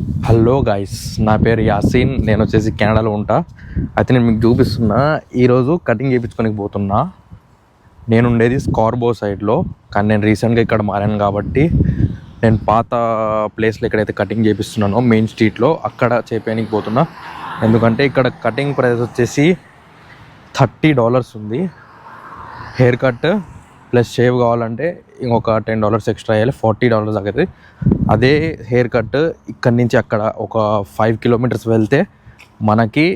Hello guys, నా పేరు యాసీన్. నేను వచ్చేసి కెనడాలో ఉంటా. అయితే నేను మీకు చూపిస్తున్నా. ఈరోజు కటింగ్ చేయించుకొని పోతున్నా. నేను ఉండేది స్కార్బో సైడ్లో, కానీ నేను రీసెంట్గా ఇక్కడ మారాను కాబట్టి నేను పాత ప్లేస్లో ఎక్కడైతే కటింగ్ చేపిస్తున్నానో మెయిన్ స్ట్రీట్లో అక్కడ చేయించడానికి పోతున్నా. ఎందుకంటే ఇక్కడ కటింగ్ ప్రైస్ వచ్చేసి $30 ఉంది. హెయిర్ కట్ ప్లస్ షేవ్ కావాలంటే ఇంకొక $10 ఎక్స్ట్రా వేయాలి, $40 అవుతుంది. అదే హెయిర్ కట్ ఇక్కడి నుంచి అక్కడ ఒక 5 కిలోమీటర్స్ వెళ్తే మనకి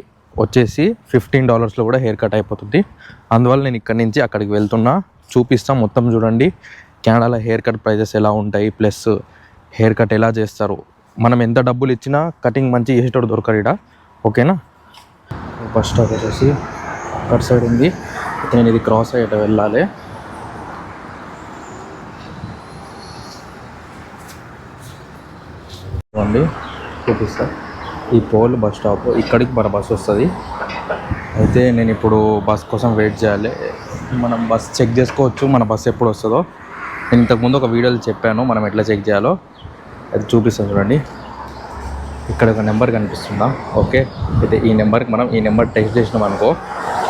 వచ్చేసి $15లో కూడా హెయిర్ కట్ అయిపోతుంది. అందువల్ల నేను ఇక్కడి నుంచి అక్కడికి వెళ్తున్నా. చూపిస్తాం మొత్తం. చూడండి కెనడాలో హెయిర్ కట్ ప్రైజెస్ ఎలా ఉంటాయి, ప్లస్ హెయిర్ కట్ ఎలా చేస్తారు. మనం ఎంత డబ్బులు ఇచ్చినా కటింగ్ మంచి చేసేటోడు దొరకరు ఇక్కడ. ఓకేనా? బస్ స్టాప్ వచ్చేసి అక్కడ సైడ్ ఉంది. నేను ఇది క్రాస్ అయ్యేట వెళ్ళాలి. అండి చూపిస్తా. ఈ పోల్ బస్ స్టాప్, ఇక్కడికి మన బస్ వస్తుంది. అయితే నేను ఇప్పుడు బస్ కోసం వెయిట్ చేయాలి. మనం బస్ చెక్ చేసుకోవచ్చు, మన బస్ ఎప్పుడు వస్తుందో. నేను ఇంతకుముందు ఒక వీడియోలో చెప్పాను మనం ఎట్లా చెక్ చేయాలో. అది చూపిస్తాను చూడండి. ఇక్కడ ఒక నెంబర్ కనిపిస్తుందా? ఓకే. అయితే ఈ నెంబర్కి మనం ఈ నెంబర్ టెక్స్ట్ చేసినాం అనుకో,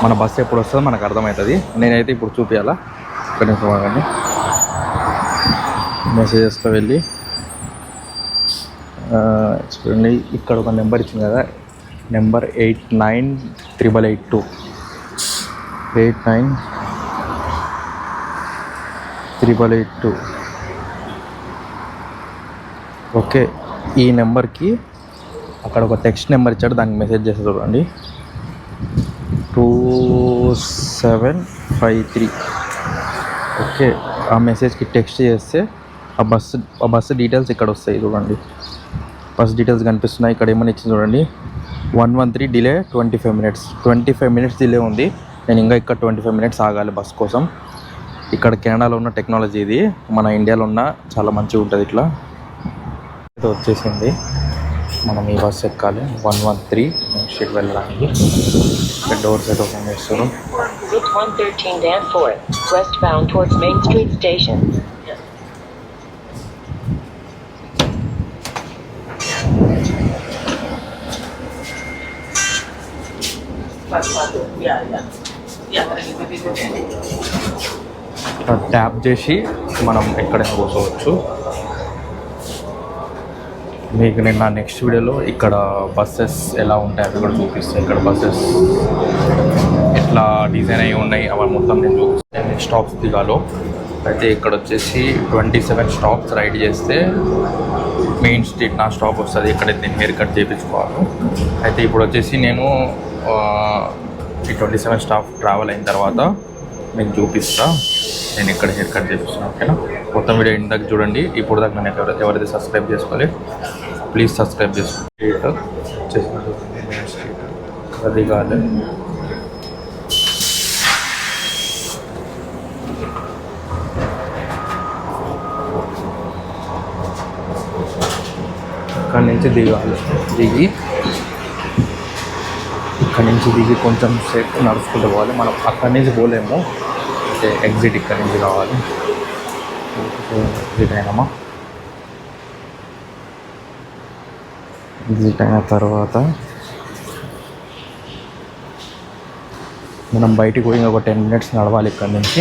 మన బస్సు ఎప్పుడు వస్తుందో మనకు అర్థమవుతుంది. నేనైతే ఇప్పుడు చూపించాలా. ఇక్కడ నుంచి మెసేజెస్లో వెళ్ళి చూడండి, ఇక్కడ ఒక నెంబర్ ఇచ్చింది కదా, నెంబర్ 898882 898882. ఓకే. ఈ నెంబర్కి అక్కడ ఒక టెక్స్ట్ నెంబర్ ఇచ్చాడు, దానికి మెసేజ్ చేస్తే చూడండి 2753. ఓకే. ఆ మెసేజ్కి టెక్స్ట్ చేస్తే ఆ బస్సు డీటెయిల్స్ ఇక్కడ వస్తాయి చూడండి. బస్ డీటెయిల్స్ కనిపిస్తున్నాయి. ఇక్కడ ఏమని ఇచ్చింది చూడండి, 113 డిలే 25 మినిట్స్ డిలే ఉంది. నేను ఇంకా ఇక్కడ 25 మినిట్స్ ఆగాలి బస్ కోసం. ఇక్కడ కెనడాలో ఉన్న టెక్నాలజీ ఇది, మన ఇండియాలో ఉన్న చాలా మంచిగా ఉంటుంది. ఇట్లా అయితే వచ్చేసింది. మనం ఈ బస్ ఎక్కాలి 113 మెయిన్ స్ట్రీట్ వెళ్ళడానికి. ఇక్కడ డోర్స్ అయితే ఓపెన్ చేస్తారు. Route 113-4 westbound towards Main Street Station. Tap చేసి మనం ఎక్కడైనా కూర్చోవచ్చు. మీకు నేను నా నెక్స్ట్ వీడియోలో ఇక్కడ బస్సెస్ ఎలా ఉంటాయి అవి కూడా చూపిస్తాను. ఇక్కడ బస్సెస్ ఎట్లా డిజైన్ అయ్యి ఉన్నాయి అవి మొత్తం నేను చూపిస్తాను. ఎన్ని స్టాప్స్ దిగాలో. అయితే ఇక్కడ వచ్చేసి 27 స్టాప్స్ రైడ్ చేస్తే మెయిన్ స్ట్రీట్ నా స్టాప్ వస్తుంది. ఇక్కడైతే నేను హెయిర్ కట్ చేయించుకోవాలి. అయితే ఇప్పుడు వచ్చేసి నేను ఈ 27 స్టాప్ ట్రావెల్ అయిన తర్వాత మీకు చూపిస్తా నేను ఇక్కడ హెయిర్ కట్ చేపిస్తాను. ఓకేనా? మొత్తం వీడియో ఇందాక చూడండి. ఇప్పుడు దాకా నేను ఎవరైతే సబ్స్క్రైబ్ చేసుకోవాలి ప్లీజ్ సబ్స్క్రైబ్ చేసుకోండి. మెయిన్ స్ట్రీట్ అది కాదు. ఇక్కడి నుంచి దిగాలి. ఇక్కడి నుంచి దిగి కొంచెం సేపు నడుచుకుంటూ పోవాలి. మనం అక్కడి నుంచి పోలేము. అంటే ఎగ్జిట్ ఇక్కడి నుంచి కావాలి. ఎగ్జిట్ అయినామా? ఎగ్జిట్ అయిన తర్వాత మనం బయటికి పోయి ఒక 10 మినిట్స్ నడవాలి. ఇక్కడి నుంచి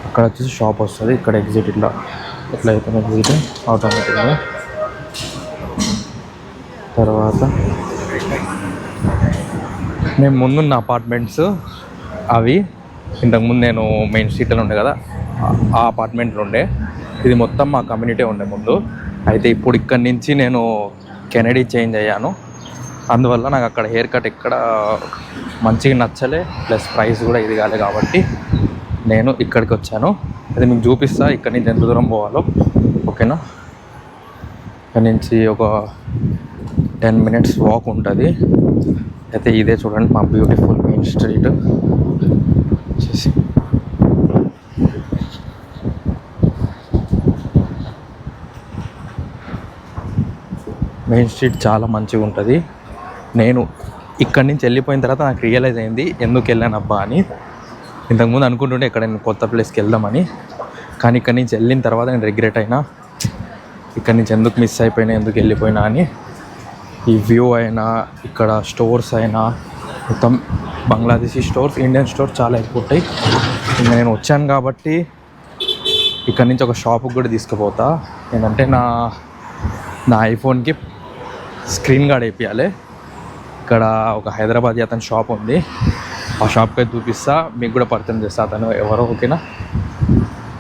అక్కడ వచ్చేసి షాప్ వస్తుంది. ఇక్కడ ఎగ్జిట్ ఎట్లా అయిపోయిన ఎగ్జిట్ ఆటోమేటిక్గా. తర్వాత నేను ముందున్న అపార్ట్మెంట్స్ అవి ఇంతకుముందు నేను మెయిన్ స్ట్రీట్లో ఉండే కదా, ఆ అపార్ట్మెంట్లో ఉండే. ఇది మొత్తం మా కమ్యూనిటీ ఉండే ముందు. అయితే ఇప్పుడు ఇక్కడి నుంచి నేను కెనడీ చేంజ్ అయ్యాను. అందువల్ల నాకు అక్కడ హెయిర్ కట్ ఎక్కడ మంచిగా నచ్చలే, ప్లస్ ప్రైస్ కూడా ఇది కాలే కాబట్టి నేను ఇక్కడికి వచ్చాను. అది మీకు చూపిస్తా ఇక్కడి నుంచి ఎంత దూరం పోవాలో. ఓకేనా? ఇక్కడి నుంచి ఒక 10 మినిట్స్ వాక్ ఉంటుంది. అయితే ఇదే చూడండి మా beautiful main street. Main street చాలా మంచిగా ఉంటుంది. నేను ఇక్కడి నుంచి వెళ్ళిపోయిన తర్వాత నాకు రియలైజ్ అయింది ఎందుకు వెళ్ళాను అబ్బా అని. ఇంతకుముందు అనుకుంటుంటే ఎక్కడైనా కొత్త ప్లేస్కి వెళ్దామని, కానీ ఇక్కడి నుంచి వెళ్ళిన తర్వాత నేను రిగ్రెట్ అయినా. ఇక్కడ నుంచి ఎందుకు మిస్ అయిపోయినా, ఎందుకు వెళ్ళిపోయినా అని. ఈ వ్యూ అయినా, ఇక్కడ స్టోర్స్ అయినా, మొత్తం బంగ్లాదేశీ స్టోర్స్, ఇండియన్ స్టోర్స్ చాలా ఎక్కువ ఉంటాయి. ఇంకా నేను వచ్చాను కాబట్టి ఇక్కడ నుంచి ఒక షాప్కి కూడా తీసుకుపోతా. ఏంటంటే నా ఐఫోన్కి స్క్రీన్ గార్డ్ వేయించాలి. ఇక్కడ ఒక హైదరాబాద్ అతని షాప్ ఉంది, ఆ షాప్కి అయితే చూపిస్తా, మీకు కూడా పరిచయం చేస్తా. అతను ఎవరో ఓకేనా,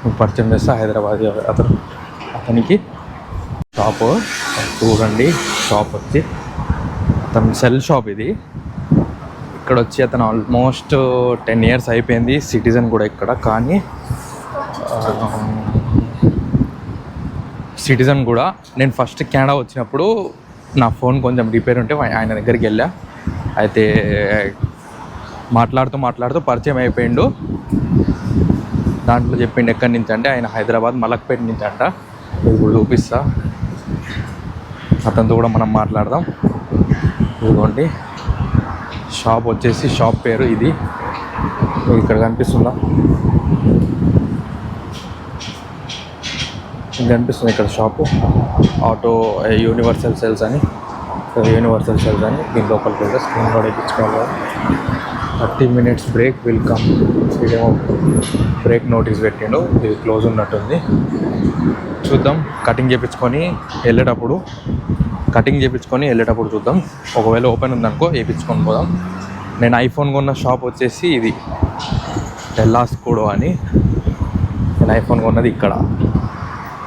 మీకు పరిచయం చేస్తా. హైదరాబాద్ అతనికి షాపు చూడండి. షాప్ వచ్చి అతను సెల్ షాప్ ఇది. ఇక్కడ వచ్చి అతను ఆల్మోస్ట్ 10 years అయిపోయింది, సిటిజన్ కూడా ఇక్కడ. కానీ సిటిజన్ కూడా నేను ఫస్ట్ కెనడా వచ్చినప్పుడు నా ఫోన్ కొంచెం రిపేర్ ఉంటే ఆయన దగ్గరికి వెళ్ళా. అయితే మాట్లాడుతూ పరిచయం అయిపోయిండు. దాంట్లో చెప్పిండు ఎక్కడి నుంచి అంటే ఆయన హైదరాబాద్ మలక్పేట నుంచి అంట. ఇప్పుడు చూపిస్తా, అతనితో కూడా మనం మాట్లాడదాం. ఇదిగోండి షాప్ వచ్చేసి, షాప్ పేరు ఇది. ఇక్కడ కనిపిస్తుందా, కనిపిస్తుంది ఇక్కడ షాపు. ఆటో యూనివర్సల్ సెల్స్ అని దీని లోపలికి వెళ్తే స్క్రీన్ కూడా ఇప్పించుకోవాలి. 30 minutes బ్రేక్ విల్ కమ్. ఇదేమో బ్రేక్ నోటీస్ పెట్టిండు, ఇది క్లోజ్ ఉన్నట్టుంది. చూద్దాం, కటింగ్ చేయించుకొని వెళ్ళేటప్పుడు చూద్దాం. ఒకవేళ ఓపెన్ ఉందనుకో వేయించుకొని పోదాం. నేను ఐఫోన్ కొన్న షాప్ వచ్చేసి ఇది డెల్లాస్కోడో అని. నేను ఐఫోన్ కొన్నది ఇక్కడ,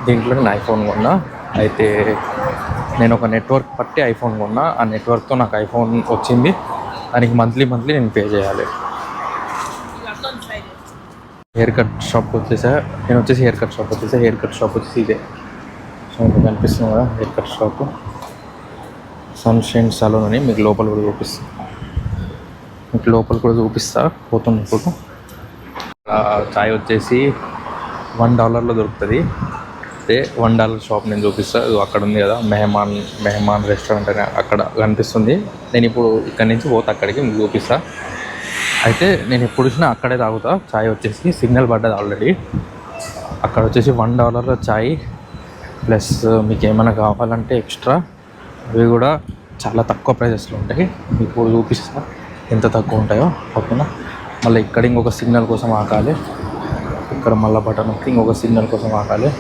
దీంట్లో నేను ఐఫోన్ కొన్నా. అయితే నేను ఒక నెట్వర్క్ పట్టి ఐఫోన్ కొన్నా. ఆ నెట్వర్క్తో నాకు ఐఫోన్ వచ్చింది. దానికి మంత్లీ నేను పే చేయాలి. హెయిర్ కట్ షాప్ వచ్చేసా. హెయిర్ కట్ షాప్ వచ్చేసి ఇదే కనిపిస్తుంది కదా, hair cut shop Sunshine Saloon అని. మీకు లోపల కూడా చూపిస్తా పోతున్నప్పుడు. చాయ్ వచ్చేసి $1 దొరుకుతుంది. అదే $1 షాప్ నేను చూపిస్తా. అక్కడ ఉంది కదా మెహమాన్ రెస్టారెంట్ అని, అక్కడ కనిపిస్తుంది. నేను ఇప్పుడు ఇక్కడి నుంచి పోతా అక్కడికి, మీకు చూపిస్తా. అయితే నేను ఎప్పుడు వచ్చినా అక్కడే తాగుతా. చాయ్ వచ్చేసి సిగ్నల్ పడ్డది ఆల్రెడీ. అక్కడ వచ్చేసి $1 చాయ్ ప్లస్ మీకు ఏమైనా కావాలంటే ఎక్స్ట్రా, అవి కూడా చాలా తక్కువ ప్రైజెస్లో ఉంటాయి. మీకు ఇప్పుడు చూపిస్తా ఎంత తక్కువ ఉంటాయో, ఓకేనా. మళ్ళీ ఇక్కడ ఇంకొక సిగ్నల్ కోసం ఆకాలి. ఇక్కడ మళ్ళీ బటన్ నొక్కి ఇంకొక సిగ్నల్ కోసం ఆకాలి.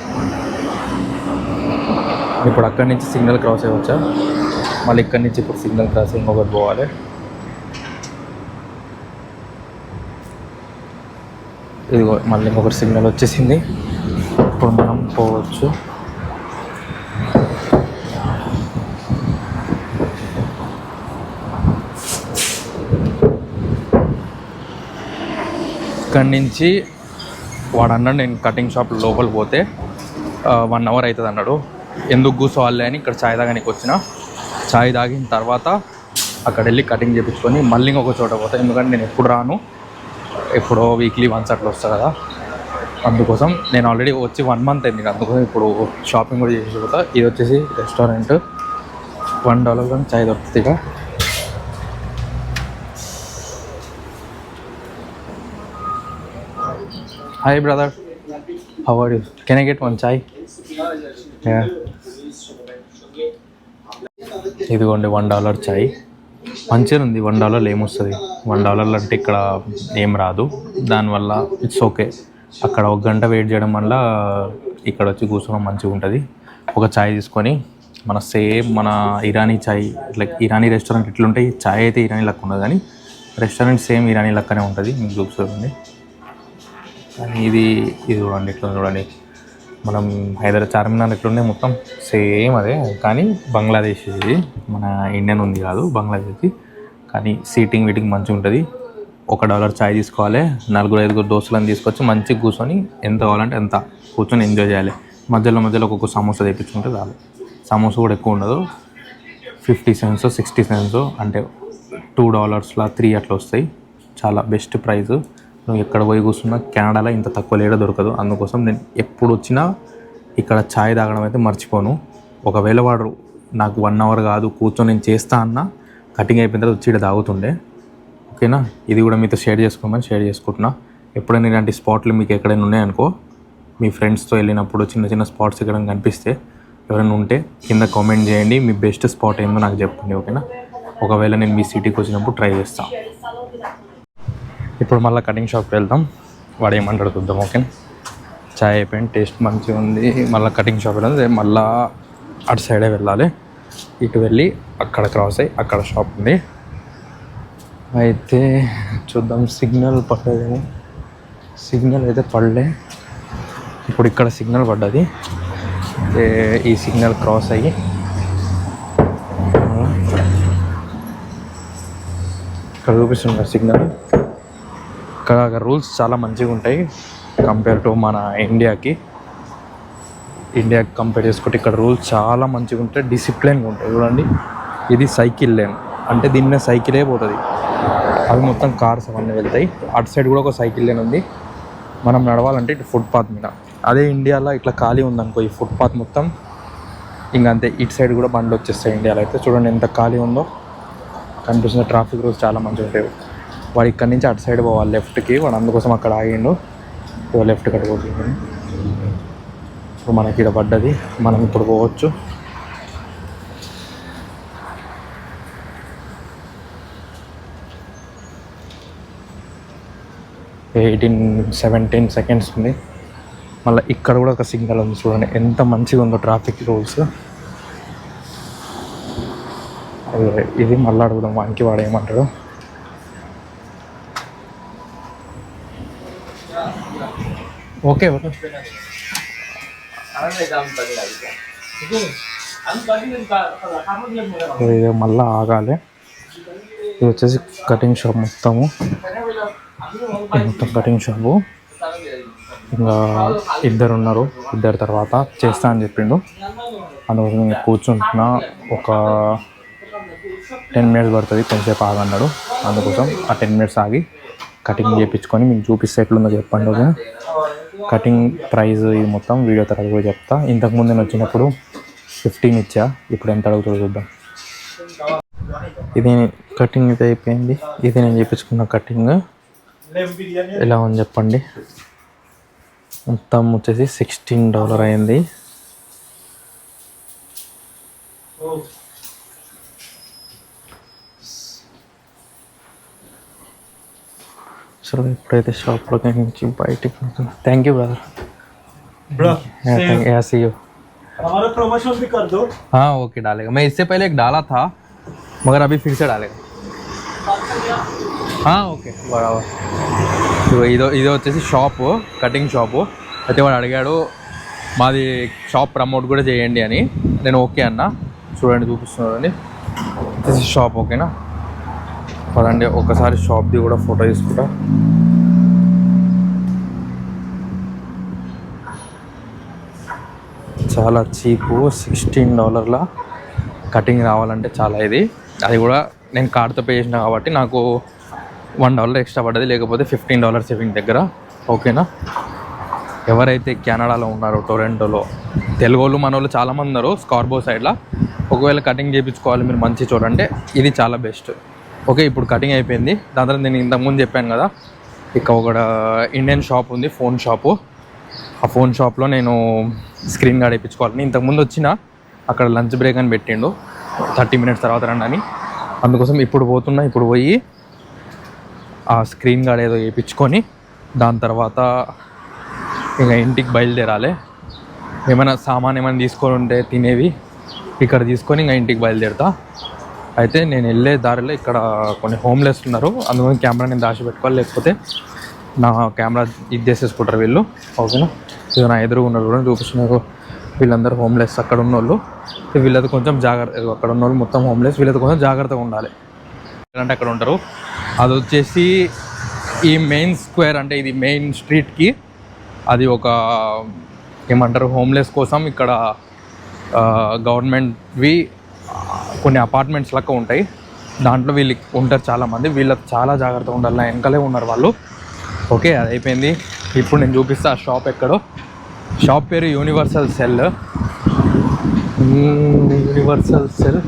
ఇప్పుడు అక్కడి నుంచి సిగ్నల్ క్రాస్ అయ్యవచ్చా, మళ్ళీ ఇక్కడి నుంచి ఇప్పుడు సిగ్నల్ క్రాస్ ఇంకొకటి పోవాలి. ఇదిగో మళ్ళీ ఇంకొకటి సిగ్నల్ వచ్చేసింది. ఇప్పుడు మనం పోవచ్చు. ఇక్కడి నుంచి వాడు అన్నాడు, నేను కటింగ్ షాప్ లోపలికి పోతే 1 hour అవుతుంది అన్నాడు. ఎందుకు కూర్చోవాలి అని ఇక్కడ చాయ్ తాగడానికి వచ్చిన. చాయ్ తాగిన తర్వాత అక్కడ వెళ్ళి కటింగ్ చేయించుకొని మళ్ళీ ఇంకొక చోట పోతా. ఎందుకంటే నేను ఎప్పుడు రాను, ఎప్పుడో వీక్లీ వన్స్ అట్లా వస్తా కదా. అందుకోసం నేను ఆల్రెడీ వచ్చి 1 month అయింది. అందుకోసం ఇప్పుడు షాపింగ్ కూడా చేసి పోతా. ఇది వచ్చేసి రెస్టారెంట్, $1 కానీ చాయ్ దొరుకుతుంది ఇక. Hi brother, how are you? Can I get 1 chai? ఇదిగోండి $1 చాయ్. మంచిగా ఉంది. $1 ఏమొస్తుంది? $1 అంటే ఇక్కడ ఏం రాదు. దానివల్ల ఇట్స్ ఓకే. అక్కడ 1 గంట వెయిట్ చేయడం వల్ల ఇక్కడ వచ్చి కూర్చోవడం మంచిగా ఉంటుంది. ఒక చాయ్ తీసుకొని మన ఇరానీ చాయ్, లైక్ ఇరానీ రెస్టారెంట్ ఎట్లుంటాయి, చాయ్ అయితే ఇరానీ లెక్క ఉండదు, కానీ రెస్టారెంట్ సేమ్ ఇరానీ లెక్కనే ఉంటుంది. మీకు చూపిస్తుంది. కానీ ఇది చూడండి, ఇట్లా చూడండి. మనం హైదరాబాద్ చార్మినార్ ఎట్లుండే మొత్తం సేమ్ అదే, కానీ బంగ్లాదేశ్ ఇది. మన ఇండియన్ ఉంది కాదు, బంగ్లాదేశ్. కానీ సీటింగ్ వీటింగ్ మంచిగా ఉంటుంది. $1 చాయ్ తీసుకోవాలి. 4-5 దోస్తులను తీసుకొచ్చి మంచిగా కూర్చొని ఎంత కావాలంటే ఎంత కూర్చొని ఎంజాయ్ చేయాలి. మధ్యలో ఒక్కొక్క సమోసా తెప్పించుకుంటే చాలు. సమోసా కూడా ఎక్కువ ఉండదు, 50 cents 60 cents, అంటే $2 3 అట్లా వస్తాయి. చాలా బెస్ట్ ప్రైస్. నువ్వు ఎక్కడ పోయి కూర్చున్నా కెనడాలో ఇంత తక్కువ లేడ దొరకదు. అందుకోసం నేను ఎప్పుడు వచ్చినా ఇక్కడ ఛాయ్ తాగడం అయితే మర్చిపోను. ఒకవేళ వాడు నాకు 1 hour కాదు కూర్చొని నేను చేస్తా అన్న, కటింగ్ అయిపోయిన తర్వాత వచ్చి ఇక్కడ తాగుతుండే. ఓకేనా, ఇది కూడా మీతో షేర్ చేసుకుంటున్నా. ఎప్పుడైనా ఇలాంటి స్పాట్లు మీకు ఎక్కడైనా ఉన్నాయనుకో, మీ ఫ్రెండ్స్తో వెళ్ళినప్పుడు చిన్న స్పాట్స్ ఎక్కడైనా కనిపిస్తే ఎవరైనా ఉంటే కింద కామెంట్ చేయండి, మీ బెస్ట్ స్పాట్ ఏందో నాకు చెప్పండి, ఓకేనా? ఒకవేళ నేను మీ సిటీకి వచ్చినప్పుడు ట్రై చేస్తాను. ఇప్పుడు మళ్ళీ కటింగ్ షాప్కి వెళ్దాం, వాడు ఏమంటాడు చూద్దాం, ఓకేనా? చాయ్ అయిపోయింది, టేస్ట్ మంచిగా ఉంది. మళ్ళీ కటింగ్ షాప్ వెళ్ళాలి, మళ్ళీ అటు సైడే వెళ్ళాలి. ఇటు వెళ్ళి అక్కడ క్రాస్ అయ్యి అక్కడ షాప్ ఉంది. అయితే చూద్దాం, సిగ్నల్ పడ్డదేమో. సిగ్నల్ అయితే పడలే, ఇప్పుడు ఇక్కడ సిగ్నల్ పడ్డది. అయితే ఈ సిగ్నల్ క్రాస్ అయ్యి ఇక్కడ చూపిస్తుంది సిగ్నల్. ఇక్కడ రూల్స్ చాలా మంచిగా ఉంటాయి కంపేర్ టు మన ఇండియాకి కంపేర్ చేసుకుంటే ఇక్కడ రూల్స్ చాలా మంచిగా ఉంటాయి, డిసిప్లిన్గా ఉంటాయి. చూడండి, ఇది సైకిల్ లేన్, అంటే దీని మీద సైకిలే పోతుంది. అవి మొత్తం కార్స్ అవన్నీ వెళ్తాయి. అటు సైడ్ కూడా ఒక సైకిల్ లేన్ ఉంది, మనం నడవాలంటే ఇటు ఫుట్పాత్ మీద. అదే ఇండియాలో ఇట్లా ఖాళీ ఉందనుకో, ఈ ఫుట్పాత్ మొత్తం ఇంకంతే. ఇటు సైడ్ కూడా బండ్లు వచ్చేస్తాయి. ఇండియాలో అయితే చూడండి ఎంత ఖాళీ ఉందో కనిపిస్తుంది. ట్రాఫిక్ రూల్స్ చాలా మంచిగా ఉంటాయి. వాడు ఇక్కడి నుంచి అటు సైడ్ పోవాలి లెఫ్ట్కి, వాడు అందుకోసం అక్కడ ఆగిండు. లెఫ్ట్ కట్టుకోవచ్చు. ఇప్పుడు మనకి ఇక్కడ పడ్డది, మనం ఇప్పుడు పోవచ్చు. ఎయిటీన్ 17 సెకండ్స్ ఉంది. మళ్ళీ ఇక్కడ కూడా ఒక సిగ్నల్ ఉంది. చూడండి ఎంత మంచిగా ఉందో ట్రాఫిక్ రూల్స్. ఇది మళ్ళీ అడుగుదాం వానికి, వాడు ఏమంటాడు. ఓకే ఓకే, ఇది మళ్ళీ ఆగాలి. ఇది వచ్చేసి కటింగ్ షాప్ మొత్తం కటింగ్ షాపు. ఇంకా ఇద్దరు ఉన్నారు, ఇద్దరు తర్వాత చేస్తా అని చెప్పిండు. అందుకోసం నేను కూర్చుంటున్నా. ఒక 10 మినిట్స్ పడుతుంది, కొంచెంసేపు ఆగన్నాడు. అందుకోసం ఆ 10 మినిట్స్ ఆగి కటింగ్ చేయించుకొని మీకు చూపిస్తే ఎట్లుందో చెప్పండి. ఓకే, కటింగ్ ప్రైస్ ఇది మొత్తం వీడియో తర్వాత కూడా చెప్తా. ఇంతకుముందు నేను వచ్చినప్పుడు 15 ఇచ్చా, ఇప్పుడు ఎంత అడుగుతుందో చూద్దాం. ఇది కటింగ్ అయితే అయిపోయింది. ఇది నేను చేయించుకున్న కటింగ్ ఎలా ఉంది చెప్పండి. మొత్తం వచ్చేసి $16 అయింది. चलो इప్పుడైతే షాప్లో నుంచి బయటికి వెళ్తున్నాం. Thank you brother. See you. हमारा प्रमोशन भी कर दो। हाँ ओके डालेगा, मैं इससे पहले एक डाला था मगर अभी फिर से डालेगा। हाँ ఓకే బరాబర్. ఇది వచ్చేసి షాప్, కటింగ్ షాపు. అయితే వాడు అడిగాడు మాది షాప్ ప్రమోట్ కూడా చేయండి అని. నేను ఓకే అన్న. చూడండి చూపిస్తున్నారండి షాప్, ఓకేనా? పదండి ఒకసారి షాప్ది కూడా ఫోటో తీసుకుంటా. చాలా చీపు, $16 కటింగ్ రావాలంటే చాలా ఇది. అది కూడా నేను కార్డ్తో పే చేసిన కాబట్టి నాకు $1 ఎక్స్ట్రా పడ్డది, లేకపోతే $15 సేవింగ్ దగ్గర, ఓకేనా? ఎవరైతే కెనడాలో ఉన్నారో టొరంటోలో, తెలుగు వాళ్ళు మన వాళ్ళు చాలామంది ఉన్నారు స్కార్బో సైడ్లో. ఒకవేళ కటింగ్ చేయించుకోవాలి మీరు మంచి చూడండి, ఇది చాలా బెస్ట్. ఓకే, ఇప్పుడు కటింగ్ అయిపోయింది. దాని తర్వాత నేను ఇంతకుముందు చెప్పాను కదా, ఇక ఒక ఇండియన్ షాప్ ఉంది, ఫోన్ షాపు. ఆ ఫోన్ షాప్లో నేను స్క్రీన్ గార్డ్ వేయించుకోవాలని ఇంతకుముందు వచ్చిన, అక్కడ లంచ్ బ్రేక్ అని పెట్టిండు, 30 మినిట్స్ తర్వాత రండి అని. అందుకోసం ఇప్పుడు పోతున్నా. ఇప్పుడు పోయి ఆ స్క్రీన్ గార్డ్ ఏదో వేయించుకొని దాని తర్వాత ఇంకా ఇంటికి బయలుదేరాలి. ఏమైనా సామాన్ ఏమైనా తీసుకొని ఉంటే తినేవి ఇక్కడ తీసుకొని ఇంకా ఇంటికి బయలుదేరుతా. అయితే నేను వెళ్ళే దారిలో ఇక్కడ కొన్ని హోమ్లెస్ ఉన్నారు, అందుకని కెమెరా నేను దాచిపెట్టుకోవాలి, లేకపోతే నా కెమెరా ఇది చేసేసుకుంటారు వీళ్ళు, ఓకేనా? ఇది నా ఎదురుగా ఉన్నారు కూడా చూపిస్తున్నారు. వీళ్ళందరూ హోమ్లెస్ అక్కడ ఉన్నోళ్ళు. వీళ్ళతో కొంచెం జాగ్రత్త, అక్కడ ఉన్న వాళ్ళు మొత్తం హోమ్లెస్, వీళ్ళతో కొంచెం జాగ్రత్తగా ఉండాలి. అంటే అక్కడ ఉంటారు. అది వచ్చేసి ఈ మెయిన్ స్క్వేర్, అంటే ఇది మెయిన్ స్ట్రీట్కి అది ఒక ఏమంటారు హోమ్లెస్ కోసం ఇక్కడ గవర్నమెంట్వి కొన్ని అపార్ట్మెంట్స్ లెక్క ఉంటాయి. దాంట్లో వీళ్ళు ఉంటారు చాలామంది. వీళ్ళకి చాలా జాగ్రత్తగా ఉండాలి. నా వెనకాలే ఉన్నారు వాళ్ళు. ఓకే, అది అయిపోయింది. ఇప్పుడు నేను చూపిస్తా ఆ షాప్ ఎక్కడో. షాప్ పేరు యూనివర్సల్ సెల్. యూనివర్సల్ సెల్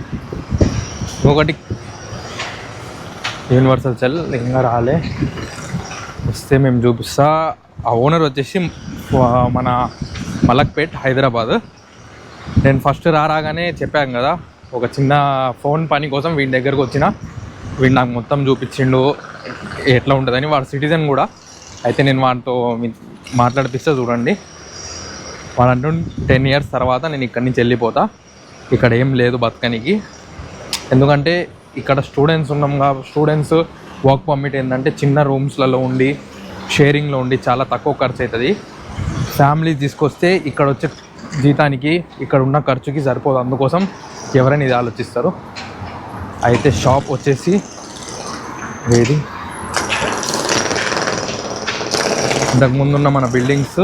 ఒకటి, యూనివర్సల్ సెల్ ఇంకా రాలే, వస్తే మేము చూపిస్తా. ఆ ఓనర్ వచ్చేసి మన మలక్పేట్, హైదరాబాద్. నేను ఫస్ట్ రాగానే చెప్పాను కదా, ఒక చిన్న ఫోన్ పని కోసం వీడి దగ్గరకు వచ్చిన. వీడు నాకు మొత్తం చూపించిండు ఎట్లా ఉంటుందని. వాడు సిటిజన్ కూడా. అయితే నేను వాడితో మాట్లాడిపిస్తే చూడండి, వాడు అంటూ 10 years తర్వాత నేను ఇక్కడి నుంచి వెళ్ళిపోతా, ఇక్కడ ఏం లేదు బతకనికి. ఎందుకంటే ఇక్కడ స్టూడెంట్స్ ఉన్నాం కాబట్టి, స్టూడెంట్స్ వర్క్ పర్మిట్ ఏంటంటే చిన్న రూమ్స్లలో ఉండి షేరింగ్లో ఉండి చాలా తక్కువ ఖర్చు అవుతుంది. ఫ్యామిలీ తీసుకొస్తే ఇక్కడ వచ్చే జీతానికి ఇక్కడ ఉన్న ఖర్చుకి సరిపోదు. అందుకోసం ఎవరైనా ఇది ఆలోచిస్తారు. అయితే షాప్ వచ్చేసి ఏది, ఇంతకుముందు ఉన్న మన బిల్డింగ్స్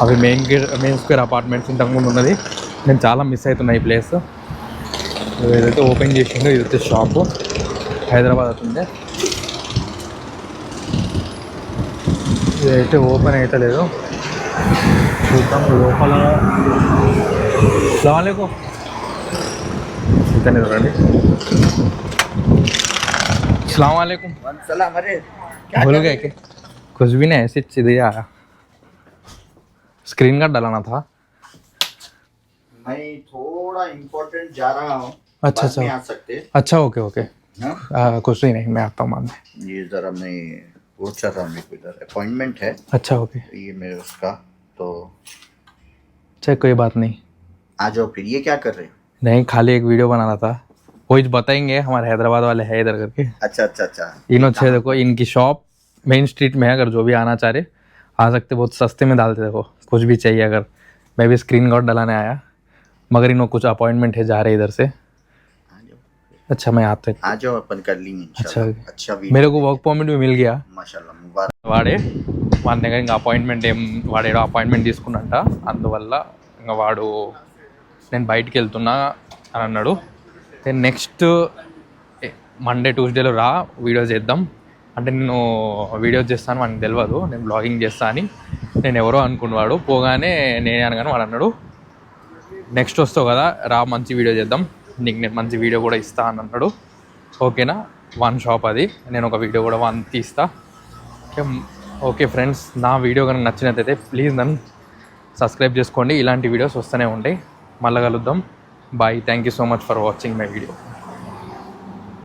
అవి మెయిన్ స్క్వేర్ అపార్ట్మెంట్స్ ఇంతకుముందు ఉన్నది. నేను చాలా మిస్ అవుతున్నా ఈ ప్లేస్. ఏదైతే ఓపెన్ చేసిండో ఇది వచ్చే షాపు హైదరాబాద్ అవుతుంది. ఇదైతే ఓపెన్ అయితే లేదు, చూద్దాం లోపల. అస్సలాముఅలైకుం. ఇతనే చూడండి. अस्सलामुअलैकुम। सलाम। अरे भूल गए क्या? कुछ भी नहीं, ऐसे सीधे आया। स्क्रीन गार्ड डलाना था। मैं थोड़ा इम्पोर्टेंट जा रहा हूँ। अच्छा बाद में अच्छा आ सकते हैं। अच्छा, ओके ओके। हाँ? कुछ ही नहीं, मैं आता हूँ मानने। ये जरा मैं वो चल रहा हूँ, मेरे को इधर अपॉइंटमेंट है। अच्छा ओके, ये मेरे उसका तो चल कोई बात नहीं। आ जाओ फिर। ये क्या कर रहे हो? नहीं, खाली एक वीडियो बनाना था, वही बताएंगे हमारे हैदराबाद वाले है इधर करके। अच्छा अच्छा अच्छा। इन्हों छे देखो, इनकी शॉप मेन स्ट्रीट में है। अगर जो भी आना चाह रहे आ सकते, बहुत सस्ते में डालते। देखो कुछ भी चाहिए अगर। मैं भी स्क्रीन गार्ड डलाने आया, मगर इन्हों कुछ अपॉइंटमेंट है, जा रहे इधर से। आ जाओ। अच्छा मैं आते। आ जाओ, अपन कर लेंगे इंशाल्लाह। अच्छा। अच्छा वीडियो। मेरे को वर्क परमिट भी मिल गया। మాషాల్లా ముబారక్। వాడే మన దగ్గర ఇంకా అపాయింట్మెంట్ వాడేడో అపాయింట్మెంట్ తీసుకున్నట్ట. అందువల్ల ఇంకా వాడు నేను బయటికి వెళ్తున్నా అని అన్నాడు. నేను నెక్స్ట్ మండే ట్యూస్డేలో రా, వీడియో చేద్దాం అంటే. నేను వీడియోస్ చేస్తాను వాడికి తెలియదు, నేను బ్లాగింగ్ చేస్తా అని నేను ఎవరో అనుకున్నవాడు. పోగానే నేనే అనగానే వాడు అన్నాడు, నెక్స్ట్ వస్తావు కదా రా, మంచి వీడియో చేద్దాం, నీకు నేను మంచి వీడియో కూడా ఇస్తా అని అన్నాడు. ఓకేనా, 1 షాప్ అది, నేను ఒక వీడియో కూడా 1 తీస్తా. ఓకే ఫ్రెండ్స్, నా వీడియో కనుక నచ్చినట్లయితే ప్లీజ్ నన్ను సబ్స్క్రైబ్ చేసుకోండి. ఇలాంటి వీడియోస్ వస్తూనే ఉంటాయి. మళ్ళీ కలుద్దాం. Bye. Thank you so much for watching my video.